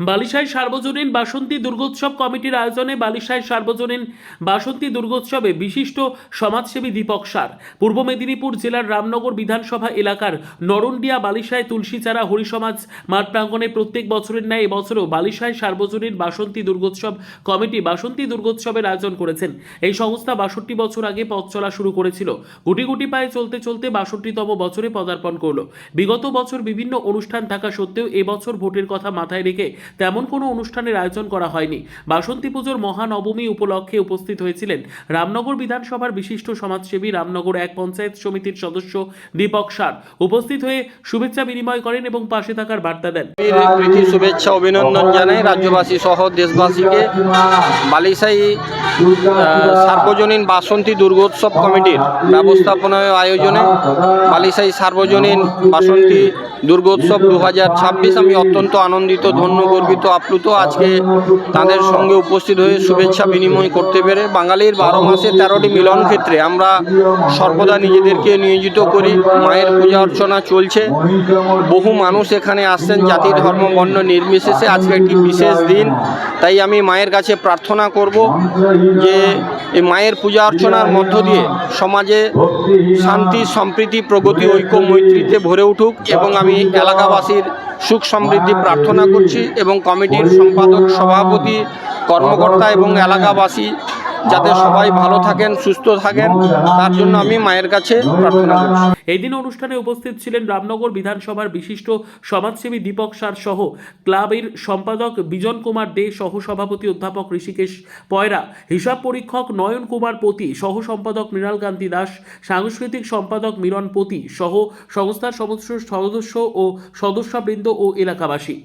বালিশাই সার্বজনীন বাসন্তী দুর্গোৎসব কমিটির আয়োজনে বালিশাই সার্বজনীন বাসন্তী দুর্গোৎসবে বিশিষ্ট সমাজসেবী দীপক সার, পূর্ব মেদিনীপুর জেলার রামনগর বিধানসভা এলাকার নরন্ডিয়া বালিশাই তুলসীচারা হরিসমাজ মাঠ প্রাঙ্গণে প্রত্যেক বছরের ন্যায় এবছরও বালিশাই সার্বজনীন বাসন্তী দুর্গোৎসব কমিটি বাসন্তী দুর্গোৎসবের আয়োজন করেছেন। এই সংস্থা ৬২ বছর আগে পথ চলা শুরু করেছিল। গুটি গুটি পায়ে চলতে চলতে ৬২তম বছরে পদার্পণ করলো। বিগত বছর বিভিন্ন অনুষ্ঠান থাকা সত্ত্বেও এবছর ভোটের কথা মাথায় রেখে তেমন কোনো অনুষ্ঠানের আয়োজন করা হয়নি। বাসন্তী পুজোর মহানবমী উপলক্ষে উপস্থিত হয়েছিলেন রামনগর বিধানসভার বিশিষ্ট সমাজসেবী রামনগর এক পঞ্চায়েত সমিতির সদস্য দীপক সার। উপস্থিত হয়ে শুভেচ্ছা বিনিময় করেন এবং পাশে থাকার বার্তা দেন। প্রীতি শুভেচ্ছা অভিনন্দন জানাই রাজ্যবাসী সহ দেশবাসীকে। বালিশাই সার্বজনীন বাসন্তী দুর্গোৎসব কমিটির ব্যবস্থাপনায় আয়োজনে বালিশাই সার্বজনীন বাসন্তী দুর্গোৎসব 2026 আমি অত্যন্ত আনন্দিত, ধন্য, গর্বিত, আপ্লুত আজকে তাদের সঙ্গে উপস্থিত হয়ে শুভেচ্ছা বিনিময় করতে পেরে। বাঙালির 12 মাসে 13টি মিলন ক্ষেত্রে আমরা সর্বদা নিজেদেরকে নিয়োজিত করি। মায়ের পূজা অর্চনা চলছে, বহু মানুষ এখানে আসছেন জাতি ধর্ম বর্ণ নির্বিশেষে। আজকে একটি বিশেষ দিন, তাই আমি মায়ের কাছে প্রার্থনা করব যে এই মায়ের পূজা অর্চনার মধ্য দিয়ে সমাজে শান্তি, সম্প্রীতি, প্রগতি, ঐক্য, মৈত্রীতে ভরে উঠুক এবং আমি এলাকাবাসীর সুখ সমৃদ্ধি প্রার্থনা করছি এবং কমিটির সম্পাদক, সভাপতি, কর্মকর্তা এবং এলাকাবাসী যাতে সবাই ভালো থাকেন, সুস্থ থাকেন, তার জন্য আমি মায়ের কাছে প্রার্থনা করছি। এই দিন অনুষ্ঠানে উপস্থিত ছিলেন রামনগর বিধানসভার বিশিষ্ট সমাজসেবী দীপক সার সহ ক্লাবের সম্পাদক বিজন কুমার দে, সহ সভাপতি অধ্যাপক ঋষিকেশ পয়রা, হিসাব পরীক্ষক নয়ন কুমার পতি, সহ সম্পাদক মৃণাল কান্তি দাস, সাংস্কৃতিক সম্পাদক মিরন পতি সহ সংস্থার সমস্ত সদস্য ও সদস্যবৃন্দ ও এলাকাবাসী।